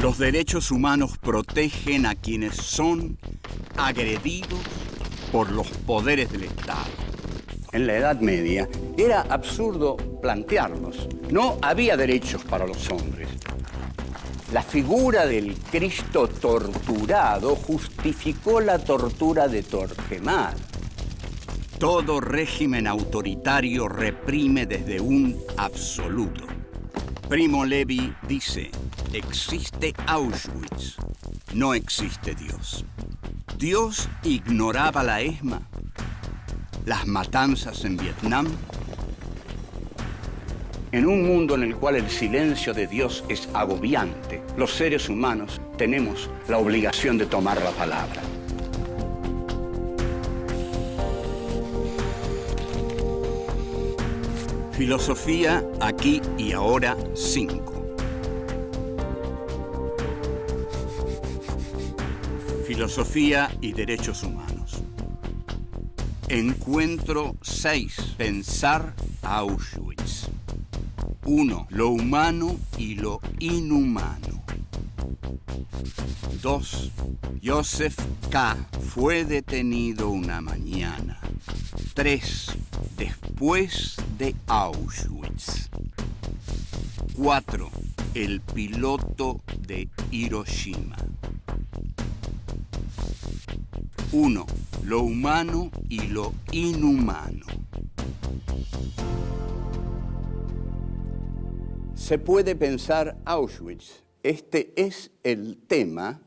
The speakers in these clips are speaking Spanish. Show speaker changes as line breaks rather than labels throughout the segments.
Los derechos humanos protegen a quienes son agredidos por los poderes del Estado. En la Edad Media era absurdo plantearlos. No había derechos para los hombres. La figura del Cristo torturado justificó la tortura de Torquemada. Todo régimen autoritario reprime desde un absoluto. Primo Levi dice, existe Auschwitz, no existe Dios. Dios ignoraba la ESMA, las matanzas en Vietnam. En un mundo en el cual el silencio de Dios es agobiante, los seres humanos tenemos la obligación de tomar la palabra. Filosofía aquí y ahora 5. Filosofía y derechos humanos. Encuentro 6. Pensar Auschwitz. 1. Lo humano y lo inhumano. 2. Joseph K. fue detenido una mañana. 3. Después de Auschwitz. 4. El piloto de Hiroshima. 1. Lo humano y lo inhumano. Se puede pensar Auschwitz. Este es el tema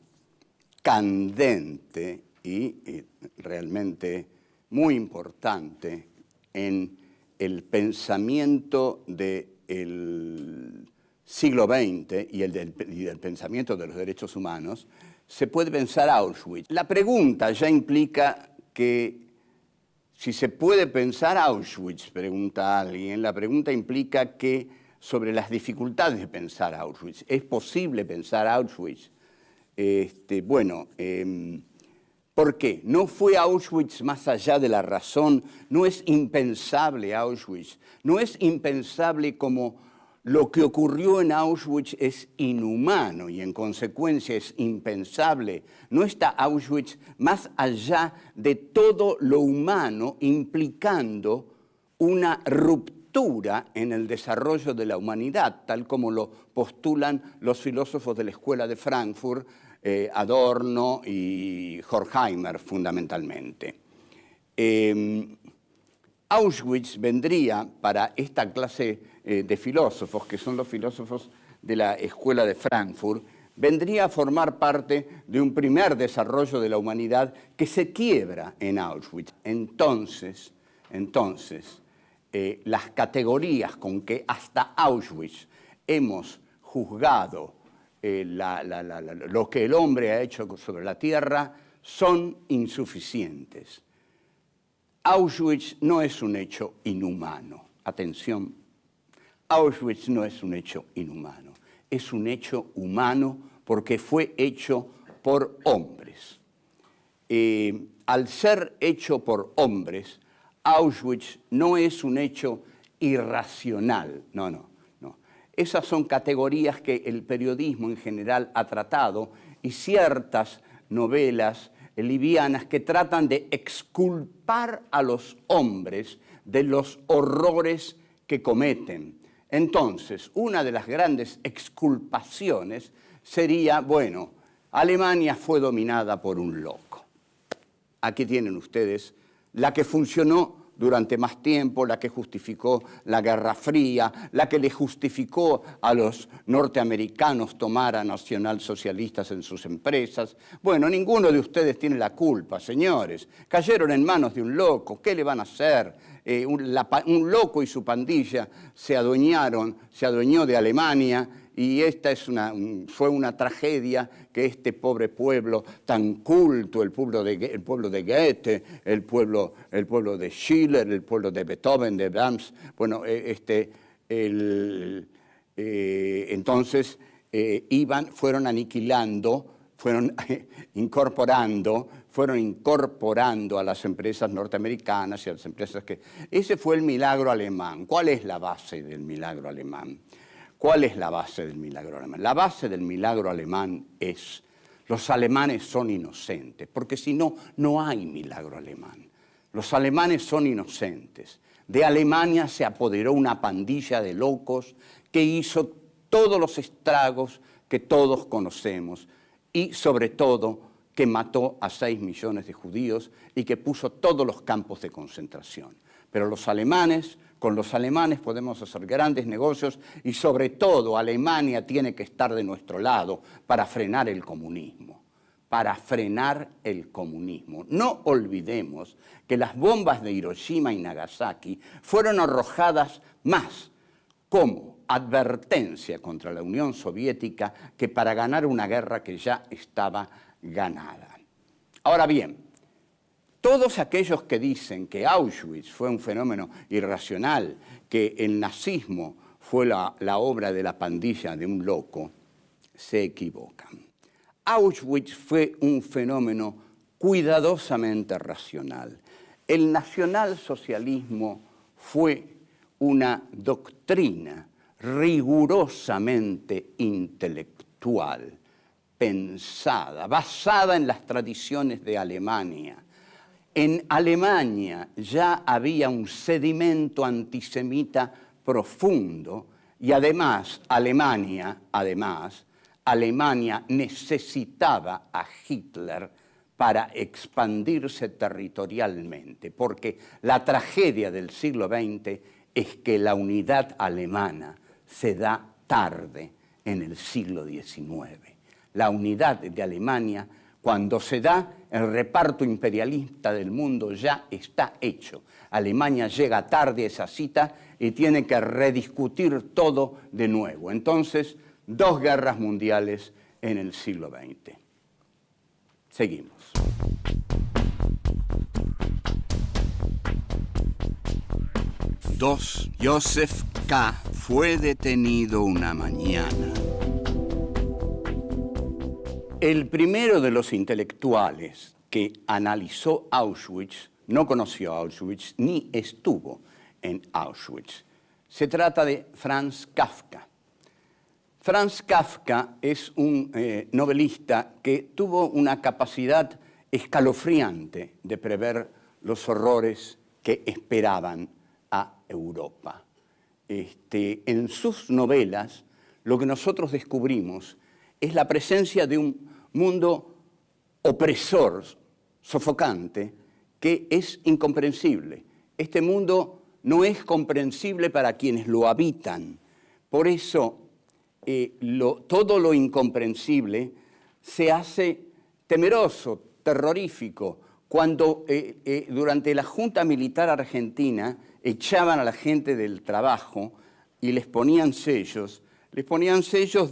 candente y realmente muy importante en el pensamiento del siglo XX y del pensamiento de los derechos humanos. Se puede pensar Auschwitz. La pregunta ya implica que si se puede pensar Auschwitz, pregunta alguien, la pregunta implica que sobre las dificultades de pensar Auschwitz. ¿Es posible pensar Auschwitz? ¿Por qué? ¿No fue Auschwitz más allá de la razón? ¿No es impensable Auschwitz? ¿No es impensable como lo que ocurrió en Auschwitz es inhumano y en consecuencia es impensable? ¿No está Auschwitz más allá de todo lo humano, implicando una ruptura en el desarrollo de la humanidad, tal como lo postulan los filósofos de la Escuela de Frankfurt, Adorno y Horkheimer fundamentalmente? Auschwitz vendría para esta clase de filósofos, que son los filósofos de la Escuela de Frankfurt, vendría a formar parte de un primer desarrollo de la humanidad que se quiebra en Auschwitz. Entonces, las categorías con que hasta Auschwitz hemos juzgado lo que el hombre ha hecho sobre la tierra son insuficientes. Auschwitz no es un hecho inhumano. Atención, Auschwitz no es un hecho inhumano. Es un hecho humano porque fue hecho por hombres. Al ser hecho por hombres, Auschwitz no es un hecho irracional. No. Esas son categorías que el periodismo en general ha tratado y ciertas novelas livianas que tratan de exculpar a los hombres de los horrores que cometen. Entonces, una de las grandes exculpaciones sería, bueno, Alemania fue dominada por un loco. Aquí tienen ustedes la que funcionó durante más tiempo, la que justificó la Guerra Fría, la que le justificó a los norteamericanos tomar a nacionalsocialistas en sus empresas. Bueno, ninguno de ustedes tiene la culpa, señores. Cayeron en manos de un loco, ¿qué le van a hacer? Un loco y su pandilla se adueñó de Alemania, y esta fue una tragedia que este pobre pueblo tan culto, el pueblo de Goethe, el pueblo de Schiller, el pueblo de Beethoven, de Brahms, entonces fueron aniquilando, fueron incorporando a las empresas norteamericanas y a las empresas que... Ese fue el milagro alemán. ¿Cuál es la base del milagro alemán? ¿Cuál es la base del milagro alemán? La base del milagro alemán es: los alemanes son inocentes, porque si no, no hay milagro alemán. Los alemanes son inocentes. De Alemania se apoderó una pandilla de locos que hizo todos los estragos que todos conocemos y, sobre todo, que mató a 6 millones de judíos y que puso todos los campos de concentración. Pero los alemanes, con los alemanes podemos hacer grandes negocios y, sobre todo, Alemania tiene que estar de nuestro lado para frenar el comunismo. Para frenar el comunismo. No olvidemos que las bombas de Hiroshima y Nagasaki fueron arrojadas más como advertencia contra la Unión Soviética que para ganar una guerra que ya estaba ganada. Ahora bien, todos aquellos que dicen que Auschwitz fue un fenómeno irracional, que el nazismo fue la obra de la pandilla de un loco, se equivocan. Auschwitz fue un fenómeno cuidadosamente racional. El nacionalsocialismo fue una doctrina rigurosamente intelectual, pensada, basada en las tradiciones de Alemania. En Alemania ya había un sedimento antisemita profundo y además Alemania necesitaba a Hitler para expandirse territorialmente, porque la tragedia del siglo XX es que la unidad alemana se da tarde en el siglo XIX. La unidad de Alemania, cuando se da, el reparto imperialista del mundo ya está hecho. Alemania llega tarde a esa cita y tiene que rediscutir todo de nuevo. Entonces, 2 guerras mundiales en el siglo XX. Seguimos. Joseph K. fue detenido una mañana. El primero de los intelectuales que analizó Auschwitz no conoció Auschwitz ni estuvo en Auschwitz. Se trata de Franz Kafka. Franz Kafka es un novelista que tuvo una capacidad escalofriante de prever los horrores que esperaban a Europa. En sus novelas, lo que nosotros descubrimos es la presencia de un mundo opresor, sofocante, que es incomprensible. Este mundo no es comprensible para quienes lo habitan. Por eso, todo lo incomprensible se hace temeroso, terrorífico. Cuando durante la Junta Militar Argentina echaban a la gente del trabajo y les ponían sellos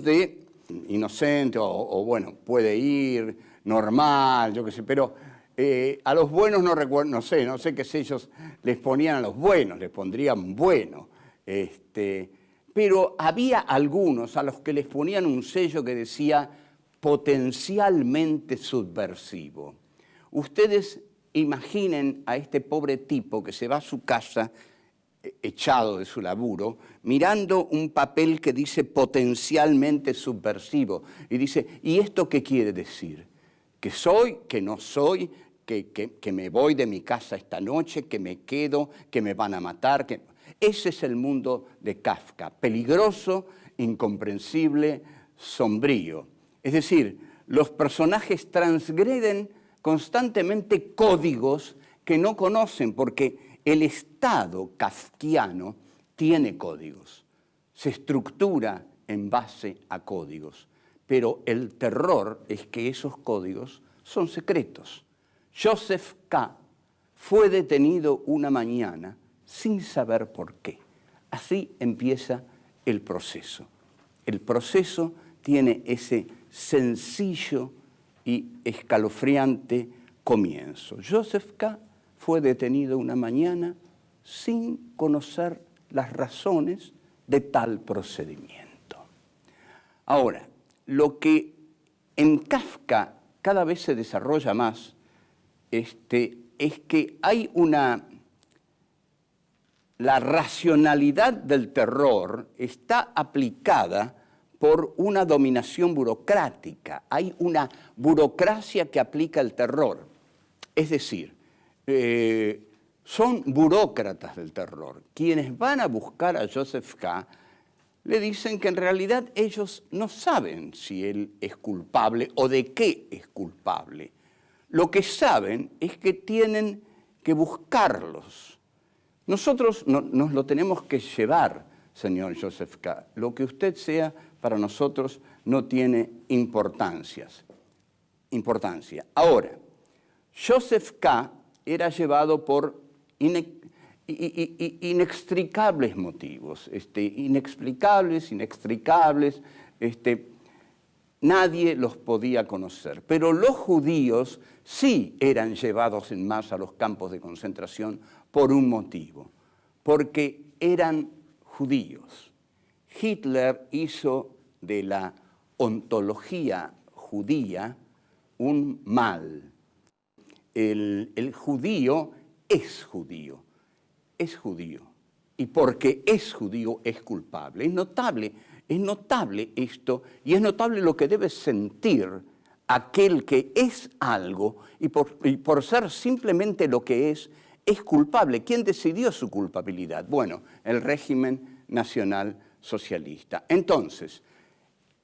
de inocente o bueno, puede ir, normal, yo qué sé, pero a los buenos no recuerdo, no sé qué sellos les ponían a los buenos, les pondrían bueno. Pero había algunos a los que les ponían un sello que decía potencialmente subversivo. Ustedes imaginen a este pobre tipo que se va a su casa, echado de su laburo, mirando un papel que dice potencialmente subversivo. Y dice, ¿y esto qué quiere decir? ¿Que soy, que no soy, que me voy de mi casa esta noche, que me quedo, que me van a matar? Ese es el mundo de Kafka, peligroso, incomprensible, sombrío. Es decir, los personajes transgreden constantemente códigos que no conocen, porque el Estado kafkiano tiene códigos, se estructura en base a códigos, pero el terror es que esos códigos son secretos. Joseph K. fue detenido una mañana sin saber por qué. Así empieza el proceso. El proceso tiene ese sencillo y escalofriante comienzo. Joseph K. fue detenido una mañana sin conocer las razones de tal procedimiento. Ahora, lo que en Kafka cada vez se desarrolla más es que hay la racionalidad del terror está aplicada por una dominación burocrática. Hay una burocracia que aplica el terror. Es decir, son burócratas del terror. Quienes van a buscar a Joseph K. le dicen que en realidad ellos no saben si él es culpable o de qué es culpable. Lo que saben es que tienen que buscarlos. Nosotros nos lo tenemos que llevar, señor Joseph K. Lo que usted sea para nosotros no tiene importancia. Ahora, Joseph K. era llevado por inextricables motivos, inextricables, nadie los podía conocer. Pero los judíos sí eran llevados en masa a los campos de concentración por un motivo, porque eran judíos. Hitler hizo de la ontología judía un mal. El judío es judío, y porque es judío es culpable. Es notable esto, y es notable lo que debe sentir aquel que es algo y por ser simplemente lo que es culpable. ¿Quién decidió su culpabilidad? Bueno, el régimen nacional socialista. Entonces,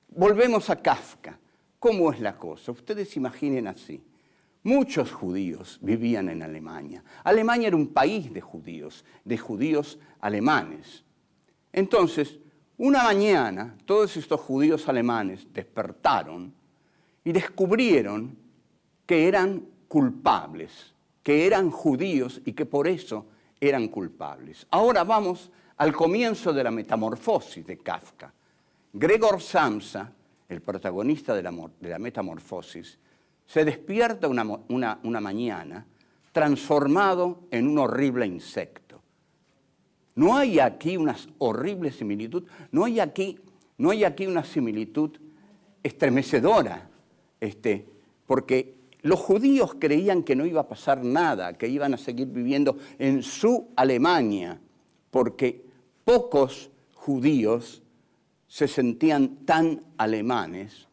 volvemos a Kafka. ¿Cómo es la cosa? Ustedes imaginen así. Muchos judíos vivían en Alemania. Alemania era un país de judíos alemanes. Entonces, una mañana, todos estos judíos alemanes despertaron y descubrieron que eran culpables, que eran judíos y que por eso eran culpables. Ahora vamos al comienzo de la metamorfosis de Kafka. Gregor Samsa, el protagonista de la metamorfosis, se despierta una mañana transformado en un horrible insecto. No hay aquí una horrible similitud, no hay aquí una similitud estremecedora, porque los judíos creían que no iba a pasar nada, que iban a seguir viviendo en su Alemania, porque pocos judíos se sentían tan alemanes,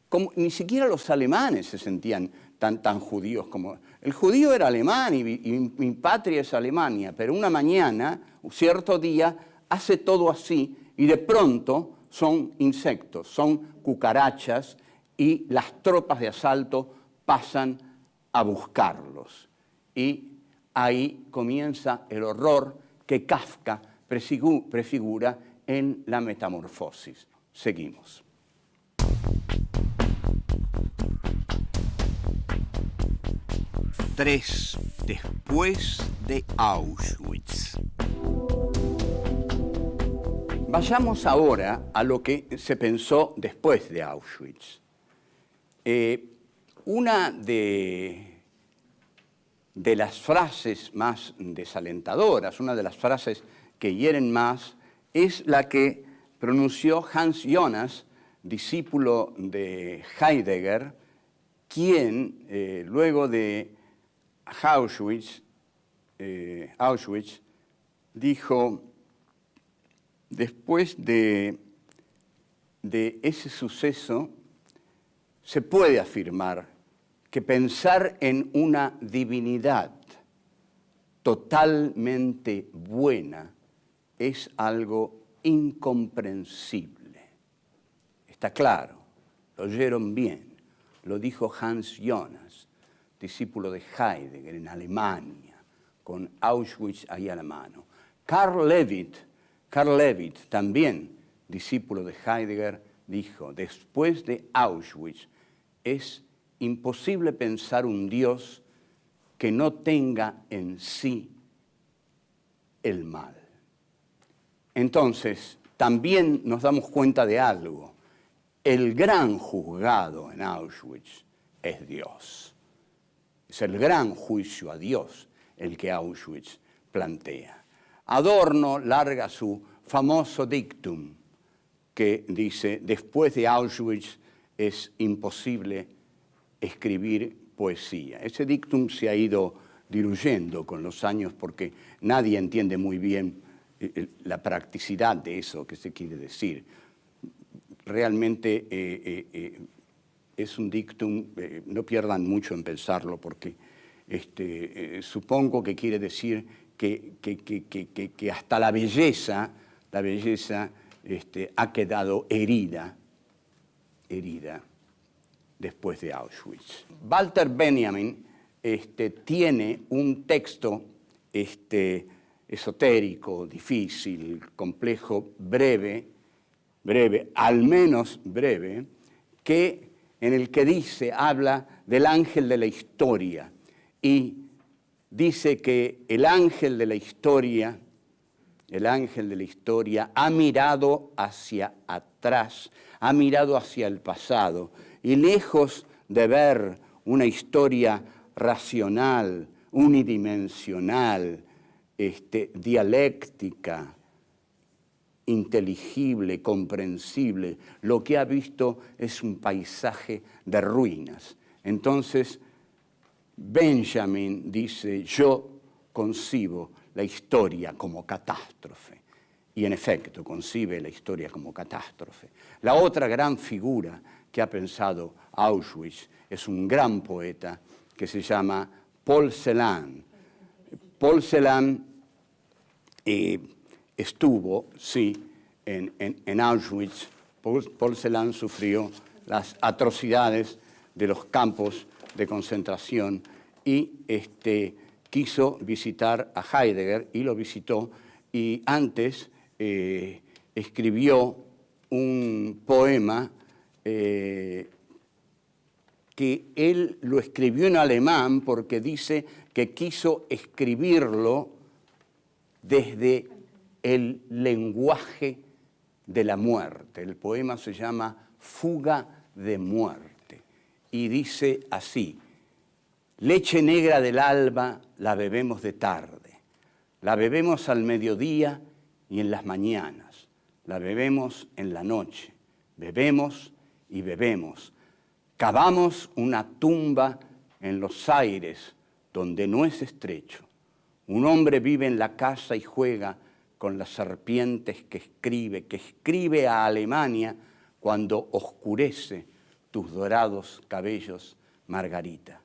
como ni siquiera los alemanes se sentían tan judíos como... El judío era alemán y mi patria es Alemania, pero una mañana, un cierto día, hace todo así y de pronto son insectos, son cucarachas y las tropas de asalto pasan a buscarlos. Y ahí comienza el horror que Kafka prefigura en la metamorfosis. Seguimos. Después de Auschwitz. Vayamos ahora a lo que se pensó después de Auschwitz. Una de las frases más desalentadoras, una de las frases que hieren más, es la que pronunció Hans Jonas, discípulo de Heidegger, quien luego de Auschwitz dijo, después de ese suceso, se puede afirmar que pensar en una divinidad totalmente buena es algo incomprensible. Está claro, lo oyeron bien, lo dijo Hans Jonas, discípulo de Heidegger en Alemania, con Auschwitz ahí a la mano. Karl Levitt, también discípulo de Heidegger, dijo, después de Auschwitz es imposible pensar un Dios que no tenga en sí el mal. Entonces, también nos damos cuenta de algo. El gran juzgado en Auschwitz es Dios. Es el gran juicio a Dios el que Auschwitz plantea. Adorno larga su famoso dictum que dice, después de Auschwitz es imposible escribir poesía. Ese dictum se ha ido diluyendo con los años porque nadie entiende muy bien la practicidad de eso que se quiere decir. Realmente es un dictum, no pierdan mucho en pensarlo porque supongo que quiere decir que hasta la belleza ha quedado herida después de Auschwitz. Walter Benjamin tiene un texto esotérico, difícil, complejo, breve, al menos breve, en el que habla del ángel de la historia y dice que el ángel de la historia ha mirado hacia atrás, ha mirado hacia el pasado y lejos de ver una historia racional, unidimensional, dialéctica, inteligible, comprensible, lo que ha visto es un paisaje de ruinas. Entonces, Benjamin dice, yo concibo la historia como catástrofe. Y en efecto, concibe la historia como catástrofe. La otra gran figura que ha pensado Auschwitz es un gran poeta que se llama Paul Celan. Paul Celan estuvo, sí, en Auschwitz. Paul Celan sufrió las atrocidades de los campos de concentración y quiso visitar a Heidegger y lo visitó y antes escribió un poema que él lo escribió en alemán porque dice que quiso escribirlo desde el lenguaje de la muerte. El poema se llama Fuga de muerte y dice así: leche negra del alba la bebemos de tarde, la bebemos al mediodía y en las mañanas, la bebemos en la noche, bebemos y bebemos. Cavamos una tumba en los aires donde no es estrecho. Un hombre vive en la casa y juega con las serpientes que escribe a Alemania cuando oscurece tus dorados cabellos, Margarita.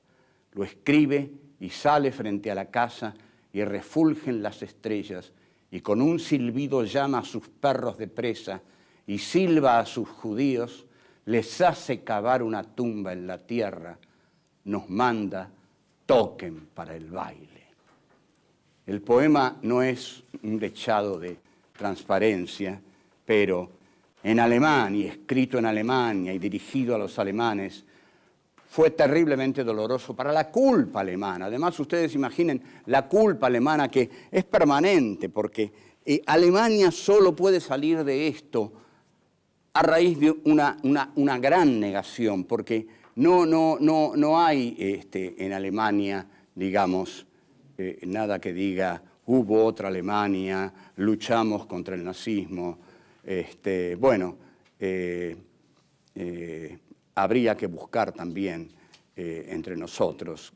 Lo escribe y sale frente a la casa y refulgen las estrellas y con un silbido llama a sus perros de presa y silba a sus judíos, les hace cavar una tumba en la tierra, nos manda, toquen para el baile. El poema no es un dechado de transparencia, pero en alemán y escrito en Alemania y dirigido a los alemanes, fue terriblemente doloroso para la culpa alemana. Además, ustedes imaginen la culpa alemana que es permanente, porque Alemania solo puede salir de esto a raíz de una gran negación, porque no hay en Alemania, digamos, nada que diga, hubo otra Alemania, luchamos contra el nazismo. Habría que buscar también entre nosotros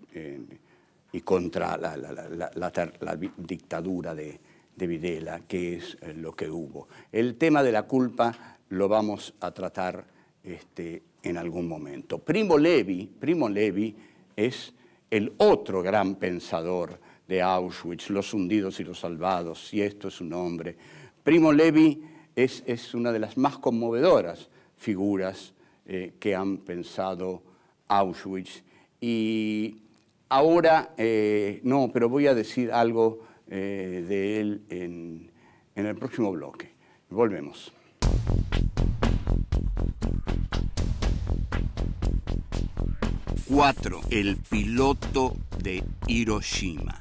y contra la dictadura de Videla, que es lo que hubo. El tema de la culpa lo vamos a tratar en algún momento. Primo Levi es el otro gran pensador de Auschwitz, los hundidos y los salvados, si esto es su nombre. Primo Levi es una de las más conmovedoras figuras que han pensado Auschwitz. Y ahora, pero voy a decir algo de él en el próximo bloque. Volvemos. Cuatro, el piloto de Hiroshima.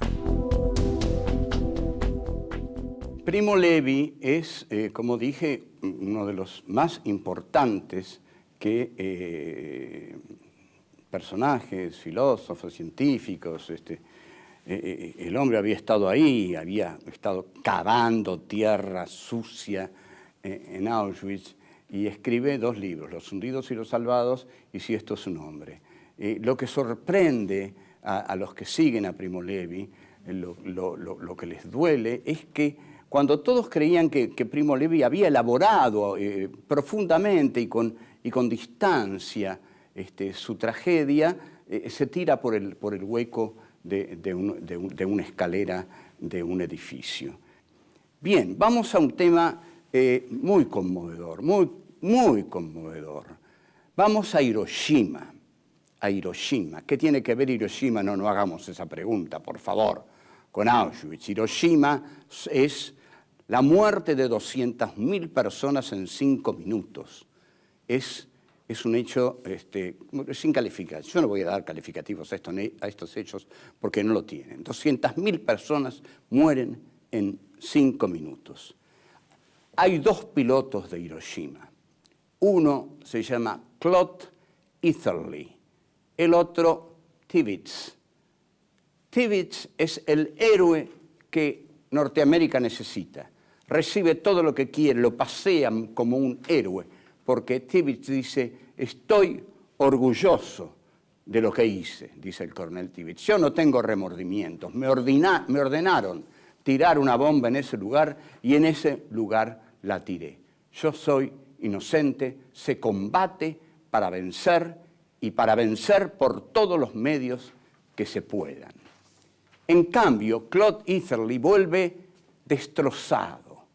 Primo Levi es, como dije, uno de los más importantes personajes, filósofos, científicos. El hombre había estado ahí, había estado cavando tierra sucia en Auschwitz y escribe 2 libros, Los hundidos y los salvados y Si esto es un hombre. Lo que sorprende a los que siguen a Primo Levi, lo que les duele es que cuando todos creían que Primo Levi había elaborado profundamente y con distancia su tragedia, se tira por el hueco de una escalera de un edificio. Bien, vamos a un tema muy conmovedor, muy conmovedor. Vamos a Hiroshima. A Hiroshima. ¿Qué tiene que ver Hiroshima? No hagamos esa pregunta, por favor, con Auschwitz. Hiroshima es la muerte de 200.000 personas en 5 minutos. Es un hecho sin calificación. Yo no voy a dar calificativos a estos hechos porque no lo tienen. 200.000 personas mueren en 5 minutos. Hay 2 pilotos de Hiroshima. Uno se llama Claude Eatherly, el otro Tibbets. Tibbets es el héroe que Norteamérica necesita. Recibe todo lo que quiere, lo pasean como un héroe, porque Tibbets dice, estoy orgulloso de lo que hice, dice el coronel Tibbets. Yo no tengo remordimientos, me ordenaron tirar una bomba en ese lugar y en ese lugar la tiré. Yo soy inocente, se combate para vencer y para vencer por todos los medios que se puedan. En cambio, Claude Eatherly vuelve destrozado.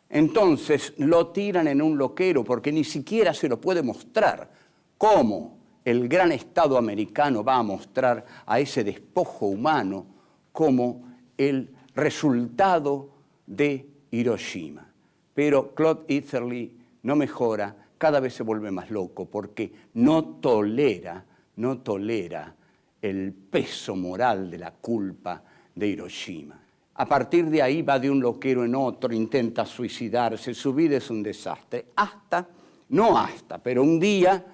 Entonces lo tiran en un loquero porque ni siquiera se lo puede mostrar. ¿Cómo el gran Estado americano va a mostrar a ese despojo humano como el resultado de Hiroshima? Pero Claude Eatherly no mejora, cada vez se vuelve más loco porque no tolera el peso moral de la culpa de Hiroshima. A partir de ahí va de un loquero en otro, intenta suicidarse, su vida es un desastre. Pero un día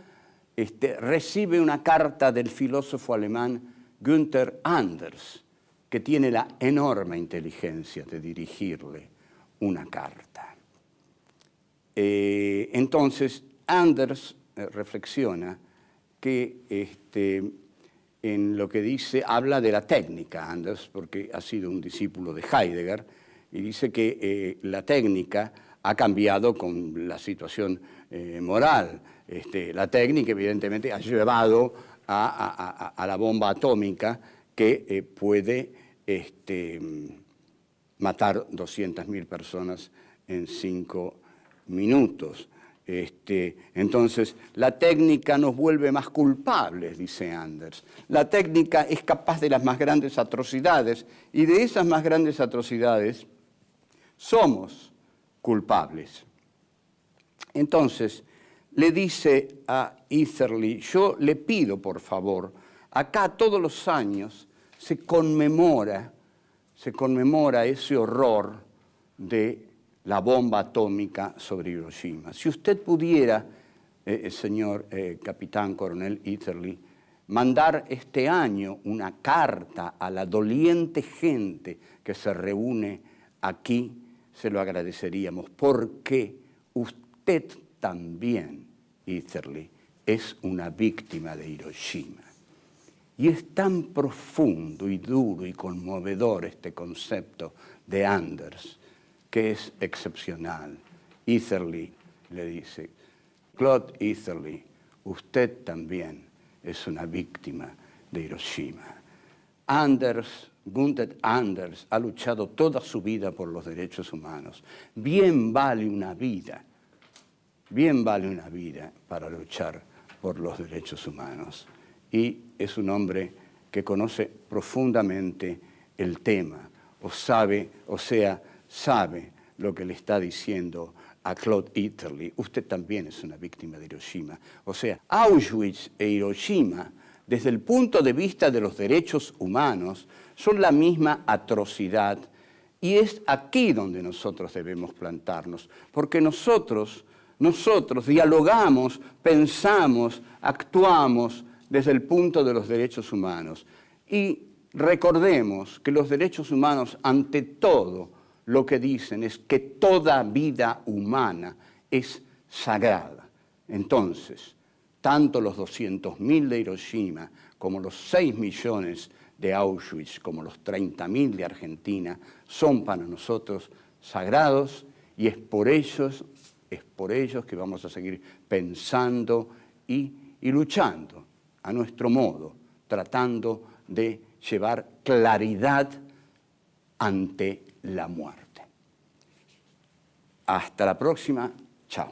recibe una carta del filósofo alemán Günther Anders, que tiene la enorme inteligencia de dirigirle una carta. Entonces, Anders reflexiona que en lo que dice, habla de la técnica, Anders, porque ha sido un discípulo de Heidegger, y dice que la técnica ha cambiado con la situación moral. La técnica, evidentemente, ha llevado a la bomba atómica que puede matar 200.000 personas en 5 minutos. Entonces, la técnica nos vuelve más culpables, dice Anders. La técnica es capaz de las más grandes atrocidades y de esas más grandes atrocidades somos culpables. Entonces, le dice a Eatherly, yo le pido, por favor, acá todos los años se conmemora ese horror de la bomba atómica sobre Hiroshima. Si usted pudiera, señor capitán coronel Eatherly, mandar este año una carta a la doliente gente que se reúne aquí, se lo agradeceríamos, porque usted también, Eatherly, es una víctima de Hiroshima. Y es tan profundo y duro y conmovedor este concepto de Anders, que es excepcional. Eatherly le dice, Claude Eatherly, usted también es una víctima de Hiroshima. Günther Anders ha luchado toda su vida por los derechos humanos. Bien vale una vida para luchar por los derechos humanos. Y es un hombre que conoce profundamente el tema, sabe lo que le está diciendo a Claude Eatherly. Usted también es una víctima de Hiroshima. O sea, Auschwitz e Hiroshima, desde el punto de vista de los derechos humanos, son la misma atrocidad. Y es aquí donde nosotros debemos plantarnos, porque nosotros dialogamos, pensamos, actuamos desde el punto de los derechos humanos. Y recordemos que los derechos humanos, ante todo, lo que dicen es que toda vida humana es sagrada. Entonces, tanto los 200.000 de Hiroshima como los 6 millones de Auschwitz, como los 30.000 de Argentina, son para nosotros sagrados, y es por ellos que vamos a seguir pensando y luchando a nuestro modo, tratando de llevar claridad ante la muerte. Hasta la próxima. Chao.